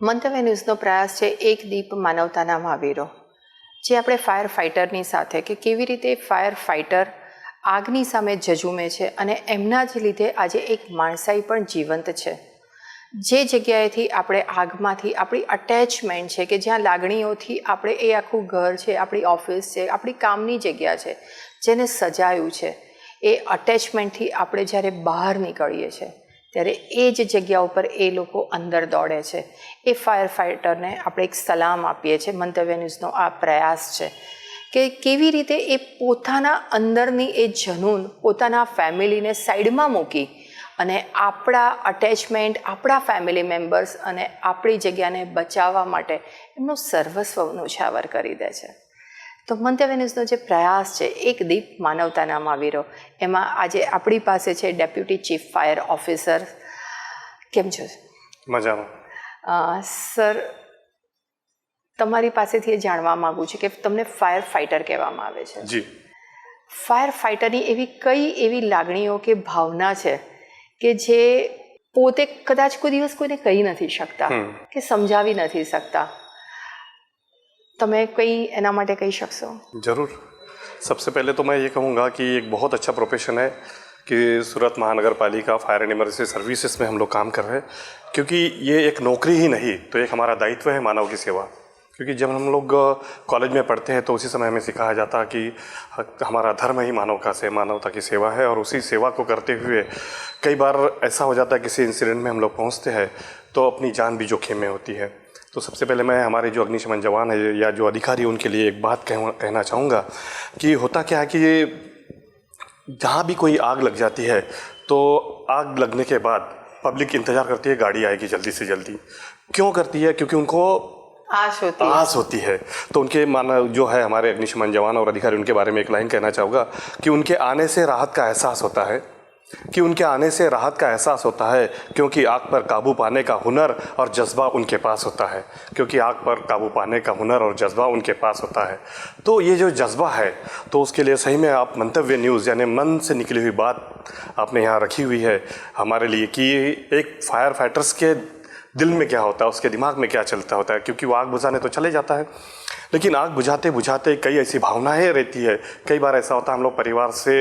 મંતવ્ય ન્યૂઝનો પ્રયાસ છે એક દીપ માનવતાના મહાવીરો, જે આપણે ફાયર ફાઇટરની સાથે કે કેવી રીતે ફાયર ફાઇટર આગની સામે ઝઝૂમે છે અને એમના જ લીધે આજે એક માણસાઈ પણ જીવંત છે. જે જગ્યાએથી આપણે આગમાંથી આપણી અટેચમેન્ટ છે કે જ્યાં લાગણીઓથી આપણે એ આખું ઘર છે, આપણી ઓફિસ છે, આપણી કામની જગ્યા છે, જેને સજાયું છે, એ અટેચમેન્ટથી આપણે જ્યારે બહાર નીકળીએ છીએ ત્યારે એ જ જગ્યા ઉપર એ લોકો અંદર દોડે છે. એ ફાયર ફાઇટરને આપણે એક સલામ આપીએ છીએ. મંતવ્ય ન્યૂઝનો આ પ્રયાસ છે કે કેવી રીતે એ પોતાના અંદરની એ જનૂન, પોતાના ફેમિલીને સાઈડમાં મૂકી અને આપણા અટેચમેન્ટ, આપણા ફેમિલી મેમ્બર્સ અને આપણી જગ્યાને બચાવવા માટે એમનું સર્વસ્વ ન્યોછાવર કરી દે છે. તો મંતવ્ય ન્યૂઝનો જે પ્રયાસ છે એક દીપ માનવતાના મહાવીરો, એમાં આજે આપણી પાસે છે ડેપ્યુટી ચીફ ફાયર ઓફિસર. કેમ છો? મજામાં. સર, તમારી પાસેથી એ જાણવા માગું છું કે તમને ફાયર ફાઇટર કહેવામાં આવે છે. જી. ફાયર ફાઇટરની એવી કઈ એવી લાગણીઓ કે ભાવના છે કે જે પોતે કદાચ કોઈ દિવસ કોઈને કહી નથી શકતા કે સમજાવી નથી શકતા? તમે કંઈ એના માટે કહી શકશો? ज़रूर. सबसे पहले तो मैं ये कहूँगा कि एक बहुत अच्छा प्रोफेशन है कि सूरत महानगर पालिका फायर एंड इमरजेंसी सर्विसेज में हम लोग काम कर रहे हैं, क्योंकि ये एक नौकरी ही नहीं तो एक हमारा दायित्व है मानव की सेवा. क्योंकि जब हम लोग कॉलेज में पढ़ते हैं तो उसी समय हमें सिखाया जाता कि हमारा धर्म ही मानवता की सेवा है, और उसी सेवा को करते हुए कई बार ऐसा हो जाता है किसी इंसिडेंट में हम लोग पहुँचते हैं तो अपनी जान भी जोखिम में होती है. तो सबसे पहले मैं हमारे जो अग्निशमन जवान है या जो अधिकारी उनके लिए एक बात कहना चाहूँगा कि होता क्या है कि जहाँ भी कोई आग लग जाती है तो आग लगने के बाद पब्लिक इंतज़ार करती है गाड़ी आएगी जल्दी से जल्दी. क्यों करती है? क्योंकि उनको आस होती है. तो उनके जो है हमारे अग्निशमन जवान और अधिकारी, उनके बारे में एक लाइन कहना चाहूँगा कि उनके आने से राहत का एहसास होता है, क्योंकि आग पर काबू पाने का हुनर और जज्बा उनके पास होता है. तो ये जो जज्बा है तो उसके लिए सही में आप मंतव्य न्यूज़ यानी मन से निकली हुई बात आपने यहाँ रखी हुई है हमारे लिए कि एक फायर फाइटर्स के दिल में क्या होता है, उसके दिमाग में क्या चलता होता है. क्योंकि वो आग बुझाने तो चले जाता है, लेकिन आग बुझाते बुझाते कई ऐसी भावनाएं रहती है. कई बार ऐसा होता है हम लोग परिवार से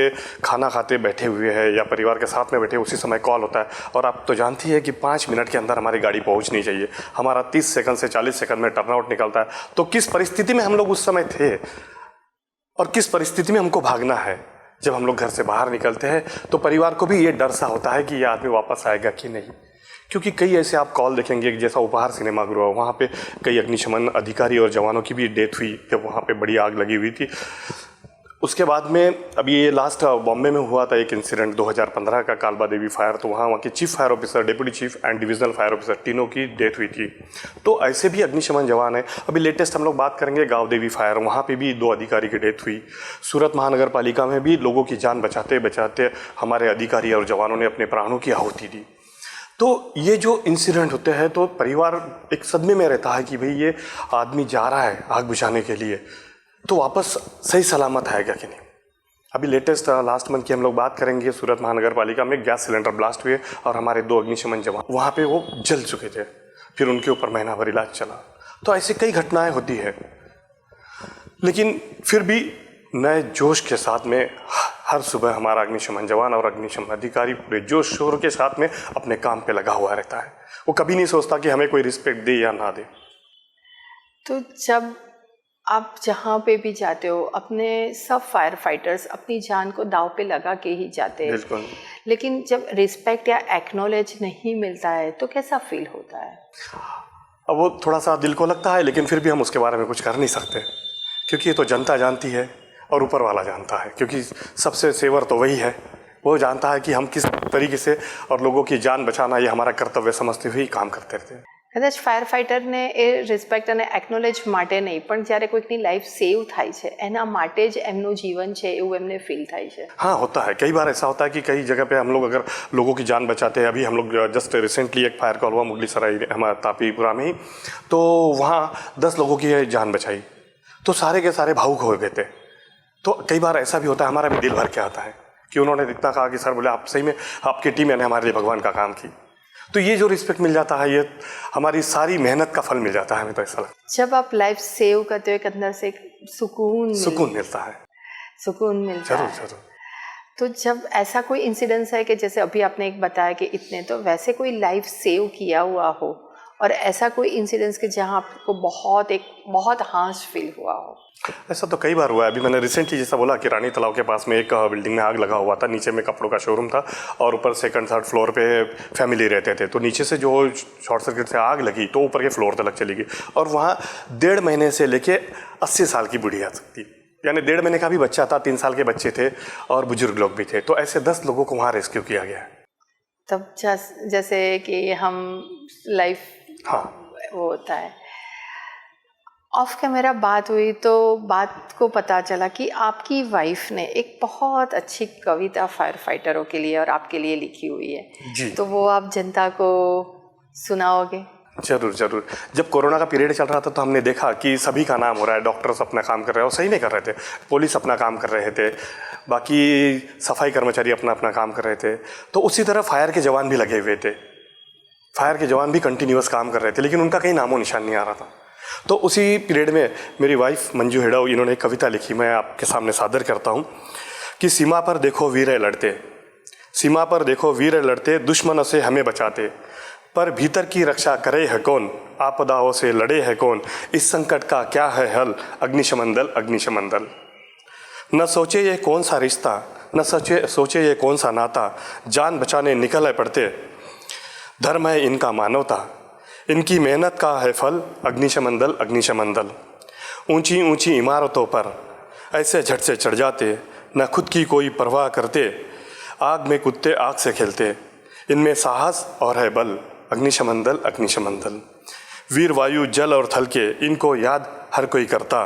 खाना खाते बैठे हुए हैं या परिवार के साथ में बैठे, उसी समय कॉल होता है और आप तो जानती है कि 5 मिनट के अंदर हमारी गाड़ी पहुंचनी चाहिए. हमारा 30 सेकंड से 40 सेकंड में टर्नआउट निकलता है. तो किस परिस्थिति में हम लोग उस समय थे और किस परिस्थिति में हमको भागना है. जब हम लोग घर से बाहर निकलते हैं तो परिवार को भी ये डर सा होता है कि ये आदमी वापस आएगा कि नहीं. क्योंकि कई ऐसे आप कॉल देखेंगे, जैसा उपहार सिनेमा गृह, वहाँ पे कई अग्निशमन अधिकारी और जवानों की भी डेथ हुई जब वहाँ पे बड़ी आग लगी हुई थी. उसके बाद में अभी ये लास्ट बॉम्बे में हुआ था एक इंसिडेंट 2015 का, कालबा देवी फायर. तो वहाँ के chief fire officer, deputy cheap and divisional fire officer, तीनों की डेथ हुई थी. तो ऐसे भी अग्निशमन जवान हैं. अभी लेटेस्ट हम लोग बात करेंगे गाँव देवी फायर, वहाँ पर भी 2 अधिकारी की डेथ हुई. सूरत महानगर पालिका में भी लोगों की जान बचाते बचाते हमारे अधिकारी और जवानों ने अपने प्राणों की आहुति दी. तो ये जो इंसिडेंट होते हैं तो परिवार एक सदमे में रहता है कि भाई ये आदमी जा रहा है आग बुझाने के लिए, तो वापस सही सलामत आएगा कि नहीं. अभी लेटेस्ट लास्ट मंथ की हम लोग बात करेंगे. सूरत महानगर पालिका में गैस सिलेंडर ब्लास्ट हुए और हमारे 2 अग्निशमन जवान वहाँ पे वो जल चुके थे. फिर उनके ऊपर महीना भर इलाज चला. तो ऐसी कई घटनाएं होती है, लेकिन फिर भी नए जोश के साथ में हर सुबह हमारा अग्निशमन जवान और अग्निशमन अधिकारी पूरे जोश शोर के साथ में अपने काम पे लगा हुआ रहता है. वो कभी नहीं सोचता कि हमें कोई रिस्पेक्ट दे या ना दे. तो जब आप जहाँ पे भी जाते हो, अपने सब फायर फाइटर्स अपनी जान को दाव पे लगा के ही जाते हैं. बिल्कुल. लेकिन जब रिस्पेक्ट या एक्नॉलेज नहीं मिलता है तो कैसा फील होता है? अब वो थोड़ा सा दिल को लगता है, लेकिन फिर भी हम उसके बारे में कुछ कर नहीं सकते, क्योंकि ये तो जनता जानती है और ऊपर वाला जानता है. क्योंकि सबसे सेवर तो वही है, वो जानता है कि हम किस तरीके से और लोगों की जान बचाना ये हमारा कर्तव्य समझते हुए काम करते रहते हैं. કદાચ ફાયર ફાઇટરને એ રિસ્પેક્ટ અને એકનોલેજ માટે નહીં, પણ જ્યારે કોઈકની લાઈફ સેવ થાય છે એના માટે જ એમનું જીવન છે એવું એમને ફીલ થાય છે. हाँ, होता है. कई बार ऐसा होता है कि कई जगह पे हम लोग अगर लोगों की जान बचाते हैं. अभी हम लोग जस्ट रिसेंटली एक फायर कॉल हुआ मुगलीसराय हमारा तापीपुरा में ही, तो वहाँ 10 लोगों की जान बचाई तो सारे के सारे भावुक हो गए थे. तो कई बार ऐसा भी होता है, हमारा भी दिल भर के आता है कि उन्होंने इतना कहा कि सर बोले आप सही में आपकी टीम ने हमारे लिए भगवान का काम की. तो ये जो रिस्पेक्ट मिल जाता है, ये हमारी सारी मेहनत का फल मिल जाता है, हमें तो ऐसा लगता है। जब आप लाइफ सेव करते हो एक अंदर से एक सुकून मिलता है। सुकून मिलता जरूर है। जरूर। तो जब ऐसा कोई इंसिडेंस है कि जैसे अभी आपने एक बताया कि इतने, तो वैसे कोई लाइफ सेव किया हुआ हो और ऐसा कोई इंसिडेंस कि जहाँ आपको बहुत हार्श फील हुआ हो? ऐसा तो कई बार हुआ है। अभी मैंने रिसेंटली जैसा बोला कि रानी तालाब के पास में एक बिल्डिंग में आग लगा हुआ था। नीचे में कपड़ों का शोरूम था और ऊपर सेकंड थर्ड फ्लोर पे फैमिली रहते थे। तो नीचे से जो शॉर्ट सर्किट से आग लगी तो ऊपर के फ्लोर तक चली गई और वहाँ 1.5 महीने से लेके 80 साल की बुढ़िया थी, यानी 1.5 महीने का भी बच्चा था, 3 साल के बच्चे थे और बुजुर्ग लोग भी थे। तो ऐसे 10 लोगों को वहाँ रेस्क्यू किया गया है। तब जैसे कि हम लाइफ, हाँ, वो होता है। ऑफ कैमरा बात हुई तो बात को पता चला कि आपकी वाइफ ने एक बहुत अच्छी कविता फायर फाइटरों के लिए और आपके लिए लिखी हुई है जी। तो वो आप जनता को सुनाओगे? जरूर जरूर। जब कोरोना का पीरियड चल रहा था तो हमने देखा कि सभी का नाम हो रहा है। डॉक्टर्स अपना काम कर रहे हैं और सही में कर रहे थे, पुलिस अपना काम कर रहे थे, बाकी सफाई कर्मचारी अपना अपना काम कर रहे थे। तो उसी तरह फायर के जवान भी लगे हुए थे। फायर के जवान भी कंटिन्यूअस काम कर रहे थे, लेकिन उनका कहीं नामो निशान नहीं आ रहा था। तो उसी पीरियड में मेरी वाइफ मंजू हेड़ा, इन्होंने एक कविता लिखी, मैं आपके सामने सादर करता हूँ कि सीमा पर देखो वीर लड़ते, सीमा पर देखो वीर लड़ते, दुश्मनों से हमें बचाते, पर भीतर की रक्षा करे है कौन, आपदाओं से लड़े है कौन, इस संकट का क्या है हल, अग्निशमन दल अग्निशमन दल। न सोचे ये कौन सा रिश्ता, न सोचे ये कौन सा नाता, जान बचाने निकल पड़ते, धर्म है इनका मानवता, इनकी मेहनत का है फल, अग्निशमन दल अग्निशमन दल। ऊंची ऊंची इमारतों पर ऐसे झट से चढ़ जाते, न खुद की कोई परवाह करते, आग में कूदते आग से खेलते, इनमें साहस और है बल, अग्निशमन दल अग्निशमन दल। वीर वायु जल और थल के, इनको याद हर कोई करता,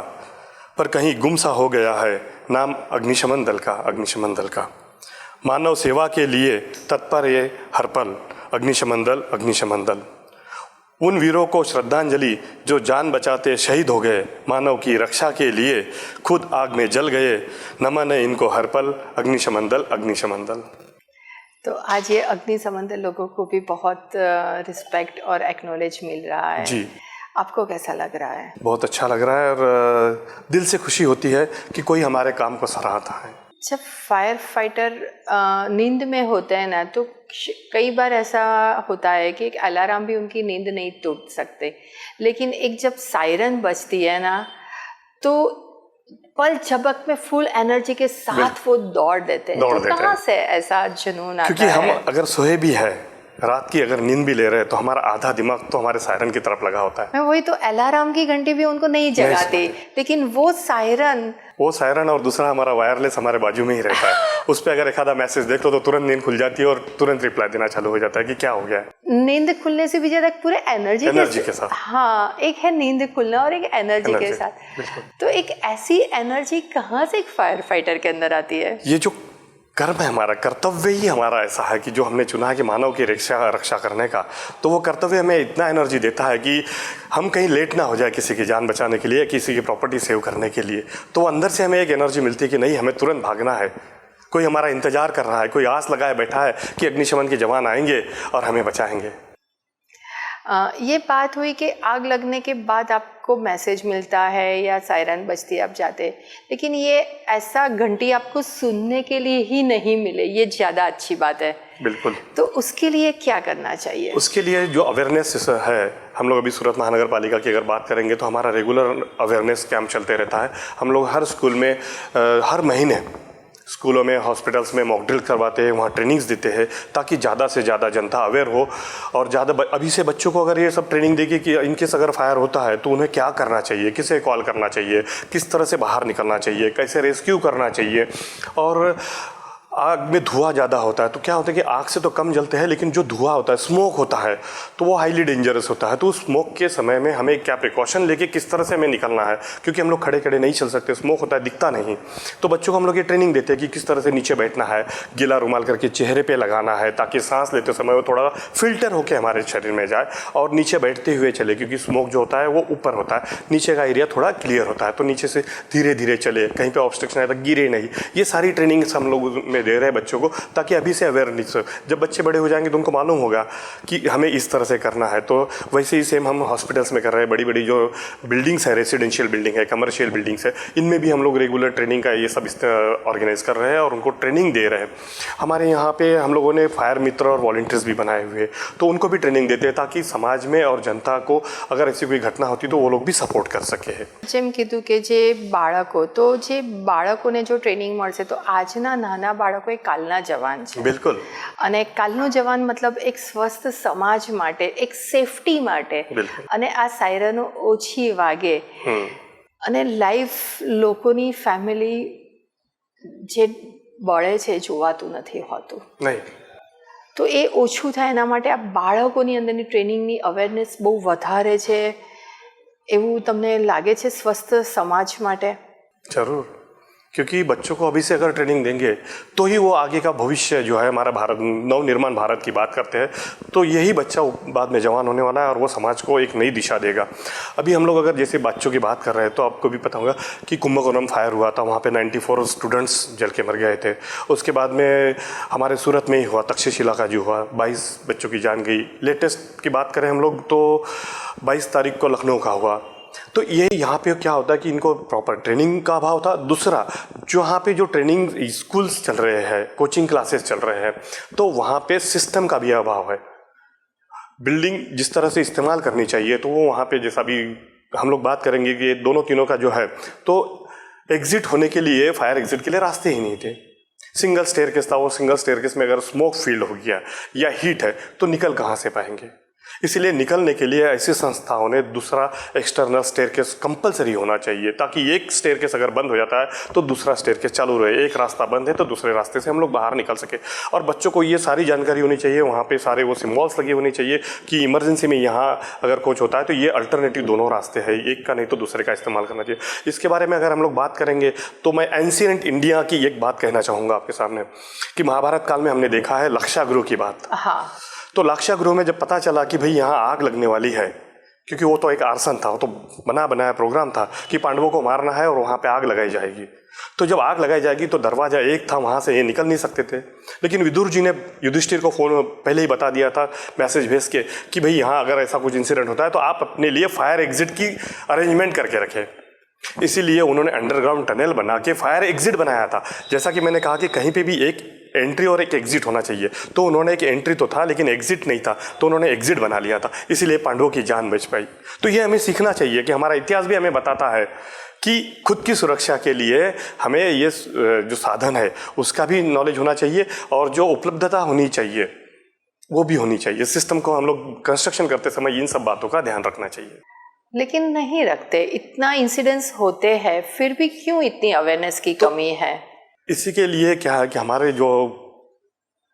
पर कहीं गुम सा हो गया है नाम अग्निशमन दल का, अग्निशमन दल का। मानव सेवा के लिए तत्पर ये हर पल, अग्निशमन दल अग्निशमन दल। उन वीरों को श्रद्धांजलि जो जान बचाते शहीद हो गए, मानव की रक्षा के लिए खुद आग में जल गए, नमन है इनको हर पल, अग्निशमन दल अग्निशमन दल। तो आज ये अग्निशमन दल लोगों को भी बहुत रिस्पेक्ट और एक्नॉलेज मिल रहा है जी। आपको कैसा लग रहा है? बहुत अच्छा लग रहा है और दिल से खुशी होती है कि कोई हमारे काम को सराहता है। जब फायर फाइटर नींद में होते हैं ना, तो कई बार ऐसा होता है कि एक अलार्म भी उनकी नींद नहीं तोड़ सकते, लेकिन एक जब सायरन बजती है ना तो पल झपक में फुल एनर्जी के साथ वो दौड़ देते हैं। तो कहाँ से ऐसा जुनून आता है? क्योंकि हम अगर सोए भी है, रात की अगर नींद भी ले रहे हैं, तो हमारा आधा दिमाग तो हमारे सायरन की तरफ लगा होता है। मैं वही तो, अलार्म की घंटी भी उनको नहीं जगाती, लेकिन वो सायरन और दूसरा हमारा वायरलेस हमारे बाजू में ही रहता है। उस पर अगर एक आधा मैसेज देख लो तो तुरंत नींद खुल जाती है और तुरंत रिप्लाई देना चालू हो जाता है कि क्या हो गया है। नींद खुलने से भी ज्यादा पूरे एनर्जी के साथ। हाँ, एक है नींद खुलना और एक एनर्जी के साथ। तो एक ऐसी एनर्जी कहाँ से एक फायर फाइटर के अंदर आती है? ये जो कर्म है हमारा, कर्तव्य ही हमारा ऐसा है कि जो हमने चुना है कि मानव की रक्षा करने का, तो वो कर्तव्य हमें इतना एनर्जी देता है कि हम कहीं लेट ना हो जाए किसी की जान बचाने के लिए, किसी की प्रॉपर्टी सेव करने के लिए। तो अंदर से हमें एक एनर्जी मिलती है कि नहीं, हमें तुरंत भागना है, कोई हमारा इंतजार कर रहा है, कोई आस लगाए बैठा है कि अग्निशमन के जवान आएंगे और हमें बचाएंगे। ये बात हुई कि आग लगने के बाद आपको मैसेज मिलता है या सायरन बजती है, आप जाते, लेकिन ये ऐसा घंटी आपको सुनने के लिए ही नहीं मिले, ये ज़्यादा अच्छी बात है। बिल्कुल। तो उसके लिए क्या करना चाहिए? उसके लिए जो अवेयरनेस है, हम लोग अभी सूरत महानगर पालिका की अगर बात करेंगे तो हमारा रेगुलर अवेयरनेस कैंप चलते रहता है। हम लोग हर स्कूल में हर महीने स्कूलों में, हॉस्पिटल्स में मॉक ड्रिल करवाते हैं, वहाँ ट्रेनिंग्स देते हैं ताकि ज़्यादा से ज़्यादा जनता अवेयर हो। और ज़्यादा अभी से बच्चों को अगर ये सब ट्रेनिंग देगी कि इनकेस अगर फायर होता है तो उन्हें क्या करना चाहिए, किसे कॉल करना चाहिए, किस तरह से बाहर निकलना चाहिए, कैसे रेस्क्यू करना चाहिए। और आग में धुआं ज़्यादा होता है तो क्या होता है कि आग से तो कम जलते हैं, लेकिन जो धुआं होता है, स्मोक होता है, तो वो हाईली डेंजरस होता है। तो उस स्मोक के समय में हमें क्या प्रिकॉशन लेके किस तरह से हमें निकलना है, क्योंकि हम लोग खड़े खड़े नहीं चल सकते, स्मोक होता है, दिखता नहीं। तो बच्चों को हम लोग ये ट्रेनिंग देते हैं कि किस तरह से नीचे बैठना है, गीला रुमाल करके चेहरे पर लगाना है ताकि सांस लेते समय वो थोड़ा फिल्टर होकर हमारे शरीर में जाए और नीचे बैठते हुए चले, क्योंकि स्मोक जो होता है वो ऊपर होता है, नीचे का एरिया थोड़ा क्लियर होता है। तो नीचे से धीरे धीरे चले, कहीं पर ऑब्स्ट्रक्शन आए तो गिरे नहीं। ये सारी ट्रेनिंग हम लोग में दे रहे हैं बच्चों को, ताकि अभी से अवेयरनेस हो। जब बच्चे बड़े हो जाएंगे तो उनको मालूम होगा कि हमें इस तरह से करना है। तो वैसे ही सेम हम हॉस्पिटल्स में कर रहे हैं, बड़ी बड़ी जो बिल्डिंग्स है, रेसिडेंशियल बिल्डिंग है, कमर्शियल बिल्डिंग्स है, इनमें भी हम लोग रेगुलर ट्रेनिंग का ये सब ऑर्गेनाइज कर रहे हैं और उनको ट्रेनिंग दे रहे हैं। हमारे यहाँ पे हम लोगों ने फायर मित्र और वॉलंटियर्स भी बनाए हुए हैं, तो उनको भी ट्रेनिंग देते हैं ताकि समाज में और जनता को अगर ऐसी कोई घटना होती तो वो लोग भी सपोर्ट कर सके। જેમ કીધું કે જે બાળકોને જો ટ્રેનિંગ મળશે તો આજના નાના બાળકો એ કાલના જવાન છે। बिल्कुल। અને કાલનો જવાન मतलब એક સ્વસ્થ સમાજ માટે, એક સેફટી માટે, અને આ સાયરનો ઓછી વાગે અને લાઈફ લોકોની ફેમિલી જે બળે છે જોવાતું નથી હોતું, नहीं તો એ ઓછું થાય એના માટે આ બાળકોની અંદરની ટ્રેનિંગની અવેરનેસ બહુ વધારે છે એવું તમને લાગે છે સ્વસ્થ સમાજ માટે? जरूर, क्योंकि बच्चों को अभी से अगर ट्रेनिंग देंगे तो ही वो आगे का भविष्य जो है हमारा भारत, नवनिर्माण भारत की बात करते हैं, तो यही बच्चा बाद में जवान होने वाला है और वो समाज को एक नई दिशा देगा। अभी हम लोग अगर जैसे बच्चों की बात कर रहे हैं तो आपको भी पता होगा कि कुंभकोणम फायर हुआ था, वहाँ पे 94 स्टूडेंट्स जल के मर गए थे। उसके बाद में हमारे सूरत में ही हुआ, तक्षशिला का जो हुआ, 22 बच्चों की जान गई। लेटेस्ट की बात करें हम लोग तो 22 तारीख को लखनऊ का हुआ। तो ये यहाँ पे क्या होता है कि इनको प्रॉपर ट्रेनिंग का अभाव था। दूसरा, जो यहाँ पे जो ट्रेनिंग स्कूल्स चल रहे हैं, कोचिंग क्लासेस चल रहे हैं, तो वहाँ पे सिस्टम का भी अभाव है। बिल्डिंग जिस तरह से इस्तेमाल करनी चाहिए तो वो वहाँ पे, जैसा भी हम लोग बात करेंगे कि दोनों तीनों का जो है, तो एग्जिट होने के लिए, फायर एग्जिट के लिए रास्ते ही नहीं थे। सिंगल स्टेयरकेस था, वो सिंगल स्टेयरकेस में अगर स्मोक फील्ड हो गया या हीट है तो निकल कहाँ से पाएंगे। इसलिए निकलने के लिए ऐसी संस्थाओं ने दूसरा एक्सटर्नल स्टेयरकेस कंपलसरी होना चाहिए, ताकि एक स्टेयरकेस अगर बंद हो जाता है तो दूसरा स्टेयरकेस चालू रहे। एक रास्ता बंद है तो दूसरे रास्ते से हम लोग बाहर निकल सके। और बच्चों को ये सारी जानकारी होनी चाहिए, वहाँ पे सारे वो सिम्बॉल्स लगे होने चाहिए कि इमरजेंसी में यहाँ अगर कुछ होता है तो ये अल्टरनेटिव दोनों रास्ते हैं, एक का नहीं तो दूसरे का इस्तेमाल करना चाहिए। इसके बारे में अगर हम लोग बात करेंगे तो मैं एंशिएंट इंडिया की एक बात कहना चाहूँगा आपके सामने कि महाभारत काल में हमने देखा है लाक्षागृह की बात। हाँ, तो लाक्षागृह में जब पता चला कि भाई यहाँ आग लगने वाली है, क्योंकि वो तो एक आर्सन था, वो तो बना बनाया प्रोग्राम था कि पांडवों को मारना है और वहाँ पे आग लगाई जाएगी। तो जब आग लगाई जाएगी तो दरवाजा एक था, वहाँ से ये निकल नहीं सकते थे। लेकिन विदुर जी ने युधिष्ठिर को फोन पहले ही बता दिया था, मैसेज भेज के, कि भाई यहाँ अगर ऐसा कुछ इंसिडेंट होता है तो आप अपने लिए फायर एग्जिट की अरेंजमेंट करके रखें। इसीलिए उन्होंने अंडरग्राउंड टनल बना के फायर एग्जिट बनाया था। जैसा कि मैंने कहा कि कहीं पे भी एक एंट्री और एक एग्जिट होना चाहिए, तो उन्होंने एक एंट्री तो था लेकिन एग्जिट नहीं था, तो उन्होंने एग्जिट बना लिया था। इसीलिए पांडवों की जान बच पाई। तो ये हमें सीखना चाहिए कि हमारा इतिहास भी हमें बताता है कि खुद की सुरक्षा के लिए हमें ये जो साधन है उसका भी नॉलेज होना चाहिए और जो उपलब्धता होनी चाहिए वो भी होनी चाहिए। सिस्टम को हम लोग कंस्ट्रक्शन करते समय इन सब बातों का ध्यान रखना चाहिए। लेकिन नहीं रखते। इतना इंसिडेंट्स होते हैं फिर भी क्यों इतनी अवेयरनेस की कमी है? इसी के लिए क्या है कि हमारे जो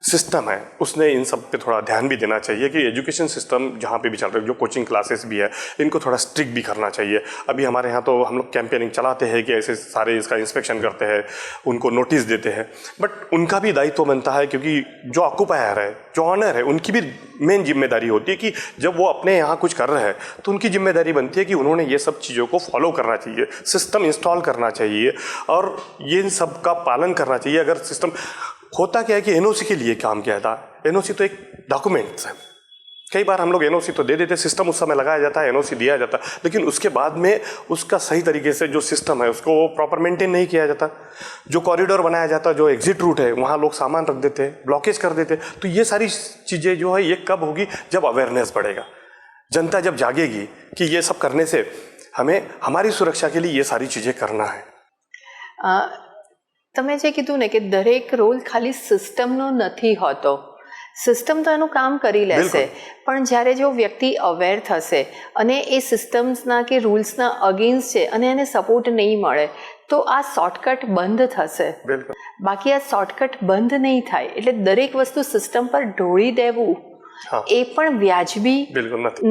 सिस्टम है उसने इन सब पे थोड़ा ध्यान भी देना चाहिए कि एजुकेशन सिस्टम जहाँ पे भी चल रहा है, जो कोचिंग क्लासेस भी है, इनको थोड़ा स्ट्रिक्ट भी करना चाहिए। अभी हमारे यहाँ तो हम लोग कैंपेनिंग चलाते हैं कि ऐसे सारे इसका इंस्पेक्शन करते हैं, उनको नोटिस देते हैं, बट उनका भी दायित्व बनता है, क्योंकि जो ऑक्यूपायर है, जो ऑनर है, उनकी भी मेन जिम्मेदारी होती है कि जब वो अपने यहाँ कुछ कर रहे हैं तो उनकी जिम्मेदारी बनती है कि उन्होंने ये सब चीज़ों को फॉलो करना चाहिए, सिस्टम इंस्टॉल करना चाहिए और ये इन सब का पालन करना चाहिए। अगर सिस्टम होता क्या है कि एनओसी के लिए काम किया था, एनओसी तो एक डॉक्यूमेंट्स है। कई बार हम लोग एनओसी तो दे देते, सिस्टम उस समय लगाया जाता है, एनओसी दिया जाता, लेकिन उसके बाद में उसका सही तरीके से जो सिस्टम है उसको प्रॉपर मेंटेन नहीं किया जाता। जो कॉरिडोर बनाया जाता, जो एग्जिट रूट है, वहाँ लोग सामान रख देते, ब्लॉकेज कर देते। तो ये सारी चीज़ें जो है ये कब होगी? जब अवेयरनेस बढ़ेगा, जनता जब जागेगी कि ये सब करने से हमें हमारी सुरक्षा के लिए ये सारी चीज़ें करना है। તમે જે કીધું ને કે દરેક રોલ ખાલી સિસ્ટમનો નથી હોતો, સિસ્ટમ તો એનું કામ કરી લેશે, પણ જ્યારે જો વ્યક્તિ અવેર થશે અને એ સિસ્ટમ્સના કે રૂલ્સના અગેન્સ્ટ છે અને એને સપોર્ટ નહીં મળે તો આ શોર્ટકટ બંધ થશે। બાકી આ શોર્ટકટ બંધ નહીં થાય, એટલે દરેક વસ્તુ સિસ્ટમ પર ઢોળી દેવું એ પણ વ્યાજબી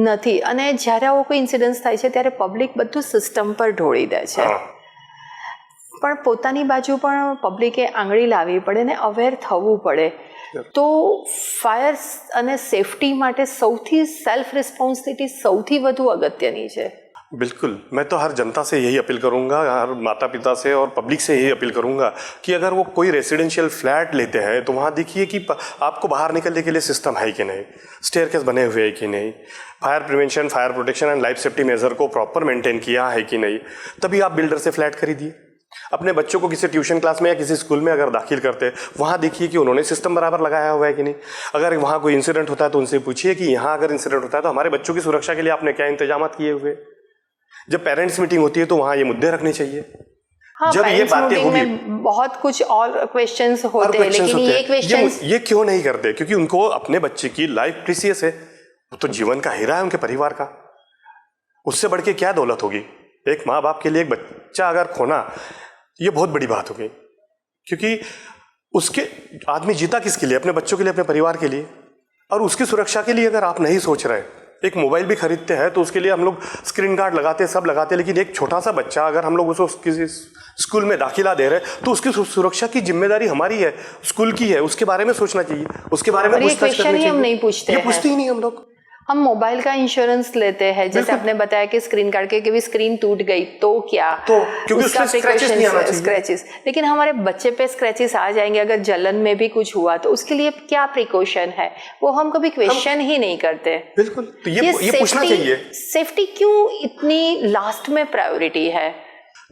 નથી। અને જ્યારે આવો કોઈ ઇન્સિડન્સ થાય છે ત્યારે પબ્લિક બધું સિસ્ટમ પર ઢોળી દે છે, પણ પોતાની બાજુ પણ પબ્લિકે આંગળી લાવવી પડે ને અવેર થવું પડે। તો ફાયર અને સેફટી માટે સૌથી સેલ્ફ રિસ્પોન્સિબિલિટી સૌથી વધુ અગત્યની છે। बिल्कुल, मैं तो हर जनता से यही अपील करूंगा, हर माता पिता से और पब्लिक से यही अपील करूंगा कि अगर वो कोई रेसिडेंशियल फ्लैट लेते हैं तो वहाँ देखिए कि आपको बाहर निकलने के लिए सिस्टम है कि नहीं, स्टेयरकेस बने हुए हैं कि नहीं, fire prevention, fire protection and life safety major को प्रॉपर मेंटेन किया है कि नहीं, तभी आप बिल्डर से फ्लैट खरीदिए। अपने बच्चों को किसी ट्यूशन क्लास में या किसी स्कूल में अगर दाखिल करते हैं, वहाँ देखिए कि उन्होंने सिस्टम बराबर लगाया हुआ है कि नहीं। अगर वहाँ कोई इंसिडेंट होता है तो उनसे पूछिए कि यहाँ अगर इंसिडेंट होता है तो हमारे बच्चों की सुरक्षा के लिए आपने क्या इंतजाम किए हुए। जब पेरेंट्स मीटिंग होती है तो वहाँ ये मुद्दे रखने चाहिए। हाँ, जब ये बातें होगी, बहुत कुछ और क्वेश्चंस होते हैं, लेकिन ये क्वेश्चंस ये क्यों नहीं करते? क्योंकि उनको अपने बच्चे की लाइफ प्रीसियस है, वो तो जीवन का हीरा है उनके परिवार का, उससे बढ़ के क्या दौलत होगी। एक माँ बाप के लिए एक बच्चा अगर खोना, ये बहुत बड़ी बात होगी, क्योंकि उसके आदमी जीता किसके लिए? अपने बच्चों के लिए, अपने परिवार के लिए। और उसकी सुरक्षा के लिए अगर आप नहीं सोच रहे, एक मोबाइल भी खरीदते हैं तो उसके लिए हम लोग स्क्रीन गार्ड लगाते हैं, सब लगाते हैं, लेकिन एक छोटा सा बच्चा अगर हम लोग उसको किसी स्कूल में दाखिला दे रहे हैं तो उसकी सुरक्षा की जिम्मेदारी हमारी है, स्कूल की है, उसके बारे में सोचना चाहिए, उसके बारे में पूछताछ करनी चाहिए। हम नहीं पूछते, ये पूछते ही नहीं हम लोग। हम मोबाइल का इंश्योरेंस लेते हैं, जैसे आपने बताया कि स्क्रीन कार्ड के भी स्क्रीन टूट गई तो क्या, तो क्योंकि उसका स्क्रैचेस नहीं आना चाहिए। स्क्रैचेस, लेकिन हमारे बच्चे पे स्क्रैचेस आ जाएंगे अगर जलन में भी कुछ हुआ तो उसके लिए क्या प्रिकॉशन है, वो हम कभी क्वेश्चन ही नहीं करते। बिल्कुल, तो ये पूछना चाहिए। सेफ्टी क्यों इतनी लास्ट में प्रायोरिटी है?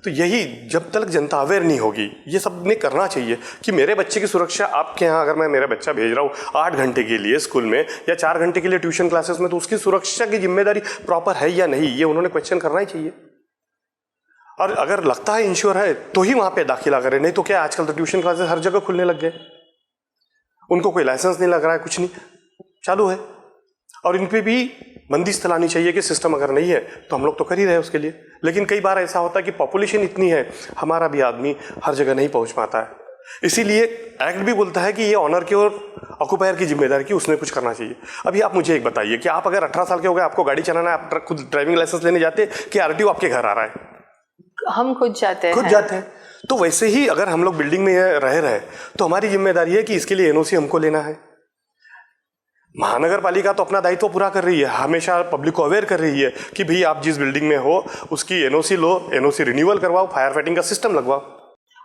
तो यही, जब तक जनता अवेयर नहीं होगी, ये सब ने करना चाहिए कि मेरे बच्चे की सुरक्षा आपके यहाँ, अगर मैं मेरा बच्चा भेज रहा हूँ 8 घंटे के लिए स्कूल में या 4 घंटे के लिए ट्यूशन क्लासेस में, तो उसकी सुरक्षा की जिम्मेदारी प्रॉपर है या नहीं, ये उन्होंने क्वेश्चन करना ही चाहिए। और अगर लगता है इंश्योर है तो ही वहाँ पे दाखिला करें, नहीं तो क्या, आजकल तो ट्यूशन क्लासेस हर जगह खुलने लग गए, उनको कोई लाइसेंस नहीं लग रहा है, कुछ नहीं चालू है। और इन पर भी बंदिश लानी चाहिए कि सिस्टम अगर नहीं है तो हम लोग तो कर ही रहे हैं उसके लिए। लेकिन कई बार ऐसा होता है कि पॉपुलेशन इतनी है, हमारा भी आदमी हर जगह नहीं पहुंच पाता है, इसीलिए एक्ट भी बोलता है कि ये ऑनर की और ऑक्यूपायर की जिम्मेदारी की उसने कुछ करना चाहिए। अभी आप मुझे एक बताइए कि आप अगर 18 साल के हो गए, आपको गाड़ी चलाना है, आप खुद ड्राइविंग लाइसेंस लेने जाते हैं कि आरटीओ आपके घर आ रहा है? हम खुद जाते हैं। तो वैसे ही अगर हम लोग बिल्डिंग में रह रहे तो हमारी जिम्मेदारी है कि इसके लिए एनओसी हमको लेना है। महानगर पालिका तो अपना दायित्व पूरा कर रही है, हमेशा पब्लिक को अवेयर कर रही है कि भाई आप जिस बिल्डिंग में हो उसकी एनओसी लो, एनओसी रिन्यूअल करवाओ, फायर फाइटिंग का सिस्टम लगवाओ,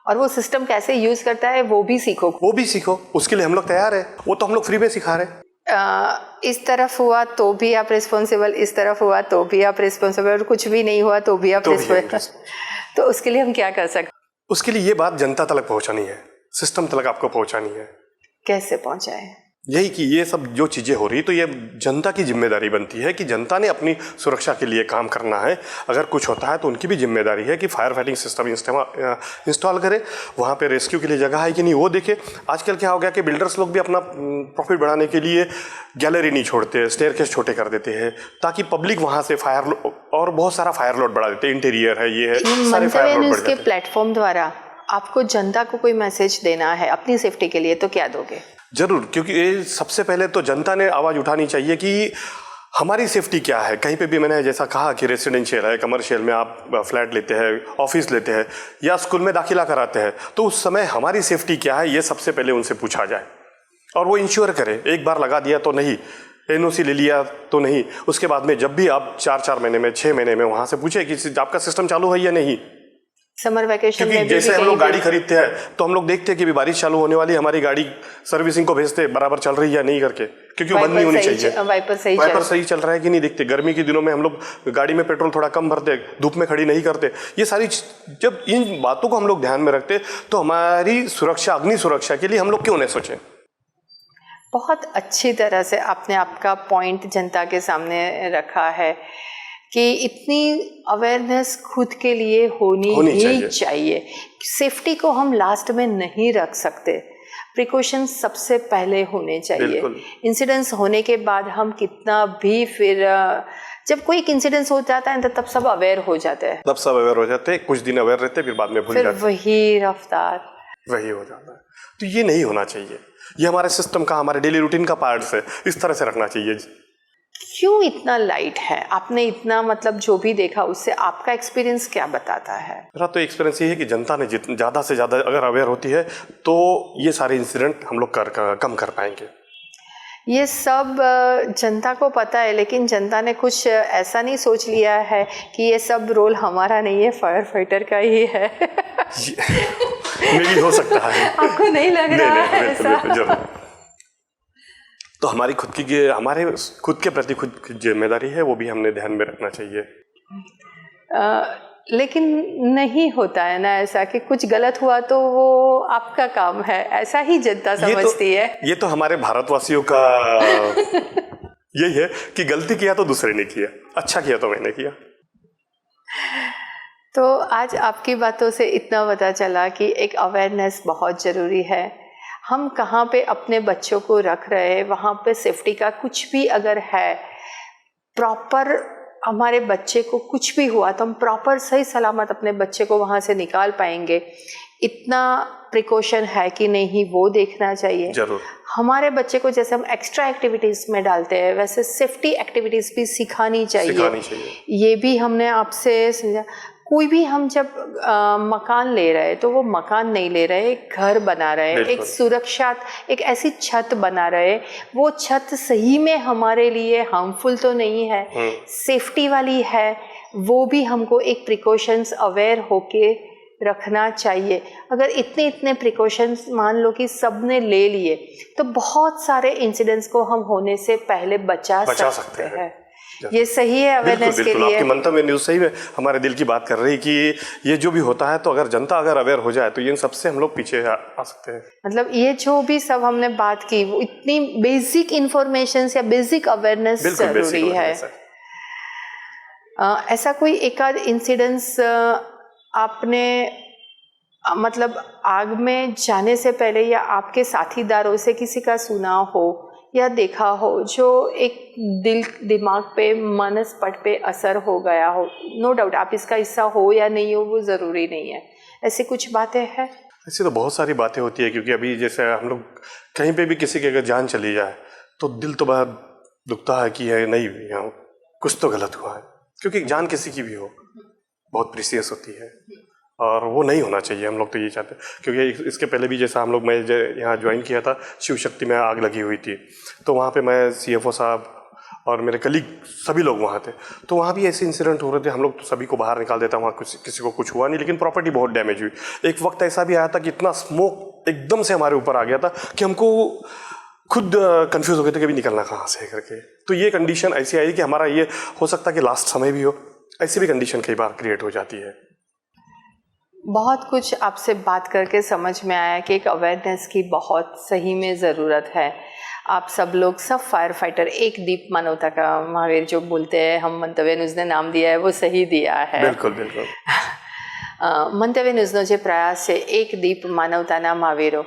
और वो सिस्टम कैसे यूज करता है वो भी सीखो। उसके लिए हम लोग तैयार है, वो तो हम लोग फ्री में सिखा रहे। इस तरफ हुआ तो भी आप रिस्पॉन्सिबल, इस तरफ हुआ तो भी आप रिस्पॉन्सिबल, और कुछ भी नहीं हुआ तो भी आप रिस्पॉन्सिबल। तो उसके लिए हम क्या कर सकते? उसके लिए ये बात जनता तक पहुंचानी है, सिस्टम तक आपको पहुंचानी है। कैसे पहुंचाए? यही कि ये सब जो चीज़ें हो रही, तो ये जनता की जिम्मेदारी बनती है कि जनता ने अपनी सुरक्षा के लिए काम करना है। अगर कुछ होता है तो उनकी भी जिम्मेदारी है कि फायर फाइटिंग सिस्टम इंस्टॉल करे, वहाँ पे रेस्क्यू के लिए जगह है कि नहीं वो देखे। आजकल क्या हो गया कि बिल्डर्स लोग भी अपना प्रॉफिट बढ़ाने के लिए गैलरी नहीं छोड़ते, स्टेयरकेस छोटे कर देते हैं ताकि पब्लिक वहाँ से फायर, और बहुत सारा फायर लोड बढ़ा देते हैं, इंटीरियर है, ये है, सारे फायर लोड बढ़ जाते हैं। प्लेटफॉर्म द्वारा आपको जनता को कोई मैसेज देना है अपनी सेफ्टी के लिए, तो क्या दोगे? जरूर, क्योंकि ये सबसे पहले तो जनता ने आवाज़ उठानी चाहिए कि हमारी सेफ्टी क्या है। कहीं पे भी मैंने जैसा कहा कि रेसिडेंशियल है, कमर्शियल में आप फ्लैट लेते हैं, ऑफिस लेते हैं या स्कूल में दाखिला कराते हैं, तो उस समय हमारी सेफ्टी क्या है ये सबसे पहले उनसे पूछा जाए और वो इंश्योर करे। एक बार लगा दिया तो नहीं, एनओसी ले लिया तो नहीं, उसके बाद में जब भी आप 4-4 महीने में, 6 महीने में वहाँ से पूछे कि आपका सिस्टम चालू है या नहीं। समर वैकेशन में जैसे हम लोग गाड़ी खरीदते हैं तो हम लोग देखते हैं कि बारिश चालू होने वाली, हमारी गाड़ी सर्विसिंग को भेजते हैं बराबर चल रही है या नहीं करके, क्योंकि वो बंद नहीं होनी चाहिए। वाइपर सही चल रहा है कि नहीं देखते। गर्मी के दिनों में हम लोग गाड़ी में पेट्रोल थोड़ा कम भरते, धूप में खड़ी नहीं करते। ये सारी जब इन बातों को हम लोग ध्यान में रखते तो हमारी सुरक्षा, अग्नि सुरक्षा के लिए हम लोग क्यों नहीं सोचें। बहुत अच्छी तरह से आपने आपका पॉइंट जनता के सामने रखा है कि इतनी अवेयरनेस खुद के लिए होनी ही चाहिए। सेफ्टी को हम लास्ट में नहीं रख सकते, प्रिकॉशन सबसे पहले होने चाहिए। इंसिडेंट्स होने के बाद हम कितना भी, फिर जब कोई इंसिडेंस हो जाता है तो तब सब अवेयर हो जाते हैं, कुछ दिन अवेयर रहते, फिर बाद में भूल जाते, वही रफ्तार वही हो जाता है। तो ये नहीं होना चाहिए, ये हमारे सिस्टम का, हमारे डेली रूटीन का पार्ट है, इस तरह से रखना चाहिए। क्यों इतना लाइट है? आपने इतना, मतलब जो भी देखा उससे आपका एक्सपीरियंस क्या बताता है? मेरा तो एक्सपीरियंस ये है कि जनता ने ज़्यादा से ज़्यादा अगर अवेयर होती है तो ये सारे इंसिडेंट हम लोग कम कर पाएंगे। ये सब जनता को पता है, लेकिन जनता ने कुछ ऐसा नहीं सोच लिया है कि ये सब रोल हमारा नहीं है, फायर फाइटर का ही है। मेरी हो सकता है। आपको नहीं लग रहा है ऐसा? जरूर। तो हमारी हमारे खुद के प्रति खुद की जिम्मेदारी है, वो भी हमने ध्यान में रखना चाहिए। लेकिन नहीं होता है ना ऐसा कि कुछ गलत हुआ तो वो आपका काम है, ऐसा ही जनता समझती है। ये तो हमारे भारतवासियों का यही है कि गलती किया तो दूसरे ने किया, अच्छा किया तो मैंने किया। तो आज आपकी बातों से इतना पता चला कि एक अवेयरनेस बहुत ज़रूरी है। हम कहाँ पे अपने बच्चों को रख रहे हैं, वहाँ पे सेफ्टी का कुछ भी अगर है, प्रॉपर हमारे बच्चे को कुछ भी हुआ तो हम प्रॉपर सही सलामत अपने बच्चे को वहाँ से निकाल पाएंगे। इतना प्रिकॉशन है कि नहीं, वो देखना चाहिए। जरूर। हमारे बच्चे को जैसे हम एक्स्ट्रा एक्टिविटीज़ में डालते हैं, वैसे सेफ्टी एक्टिविटीज़ भी सिखानी चाहिए। ये भी हमने आपसे समझा। कोई भी हम जब मकान ले रहे हैं तो वो मकान नहीं ले रहे, एक घर बना रहे हैं, एक सुरक्षा, एक ऐसी छत बना रहे। वो छत सही में हमारे लिए हार्मफुल तो नहीं है, सेफ्टी वाली है। वो भी हमको एक प्रिकॉशंस अवेयर होके रखना चाहिए। अगर इतने प्रिकॉशंस मान लो कि सब ने ले लिए तो बहुत सारे इंसिडेंट्स को हम होने से पहले बचा सकते हैं। ये सही है अवेयरनेस के लिए। आपकी मंतव्य न्यूज़ सही में हमारे दिल की बात कर रही कि ये जो भी होता है, तो अगर जनता अवेयर हो जाए तो इन सबसे हम लोग पीछे आ सकते हैं। मतलब ये जो भी सब हमने बात की, वो इतनी बेसिक इंफॉर्मेशन या बेसिक अवेयरनेस जरूरी है। ऐसा कोई एक आध इंसिडेंस आपने मतलब आग में जाने से पहले या आपके साथीदारों से किसी का सुना हो या देखा हो, जो एक दिमाग पे, मनस्पट पे असर हो गया हो? नो डाउट आप इसका हिस्सा हो या नहीं हो वो ज़रूरी नहीं है, ऐसी कुछ बातें हैं? ऐसी तो बहुत सारी बातें होती है, क्योंकि अभी जैसे हम लोग कहीं पे भी किसी की अगर जान चली जाए तो दिल तो बहुत दुखता है कि है नहीं, यहाँ कुछ तो गलत हुआ है, क्योंकि जान किसी की भी हो बहुत प्रीसियस होती है और वो नहीं होना चाहिए। हम लोग तो ये चाहते हैं, क्योंकि इसके पहले भी जैसा हम लोग, मैं यहाँ ज्वाइन किया था, शिव शक्ति में आग लगी हुई थी, तो वहाँ पे मैं CFO साहब और मेरे कलीग सभी लोग वहाँ थे। तो वहाँ भी ऐसे इंसिडेंट हो रहे थे, हम लोग तो सभी को बाहर निकाल देता, वहाँ किसी को कुछ हुआ नहीं, लेकिन प्रॉपर्टी बहुत डैमेज हुई। एक वक्त ऐसा भी आया था कि इतना स्मोक एकदम से हमारे ऊपर आ गया था कि हमको खुद कंफ्यूज हो गए थे कि अभी निकलना कहाँ से करके। तो ये कंडीशन ऐसी आई कि हमारा ये हो सकता है कि लास्ट समय भी हो, ऐसी भी कंडीशन कई बार क्रिएट हो जाती है। बहुत कुछ आपसे बात करके समझ में आया कि एक अवेयरनेस की बहुत सही में ज़रूरत है। आप सब लोग, सब फायर फाइटर, एक दीप मानवता का, महावीर जो बोलते हैं, हम मंतव्य न्यूज़ ने नाम दिया है, वो सही दिया है। बिल्कुल बिल्कुल। મંતવ્ય ન્યૂઝનો જે પ્રયાસ છે, એક દીપ માનવતાના મહાવીરો,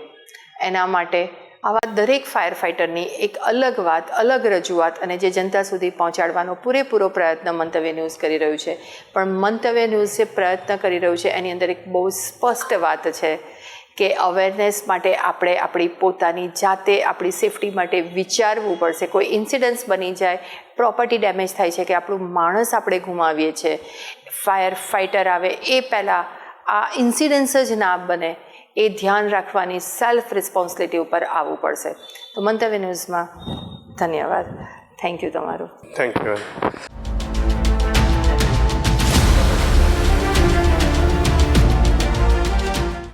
એના માટે આવા દરેક ફાયર ફાઇટરની એક અલગ વાત, અલગ રજૂઆત અને જે જનતા સુધી પહોંચાડવાનો પૂરેપૂરો પ્રયત્ન મંતવ્ય ન્યૂઝ કરી રહ્યું છે. પણ મંતવ્ય ન્યૂઝ જે પ્રયત્ન કરી રહ્યું છે એની અંદર એક બહુ સ્પષ્ટ વાત છે કે અવેરનેસ માટે આપણે આપણી પોતાની જાતે આપણી સેફટી માટે વિચારવું પડશે. કોઈ ઇન્સિડન્ટ્સ બની જાય, પ્રોપર્ટી ડેમેજ થાય છે કે આપણું માણસ આપણે ગુમાવીએ છીએ, ફાયર ફાઇટર આવે એ પહેલાં આ ઇન્સિડન્ટ્સ જ ના બને એ ધ્યાન રાખવાની સેલ્ફ રિસ્પોન્સિબિલિટી ઉપર આવવું પડશે. તો મંતવ્ય ન્યૂઝમાં ધન્યવાદ. થેન્ક યુ તમારું. Thank you.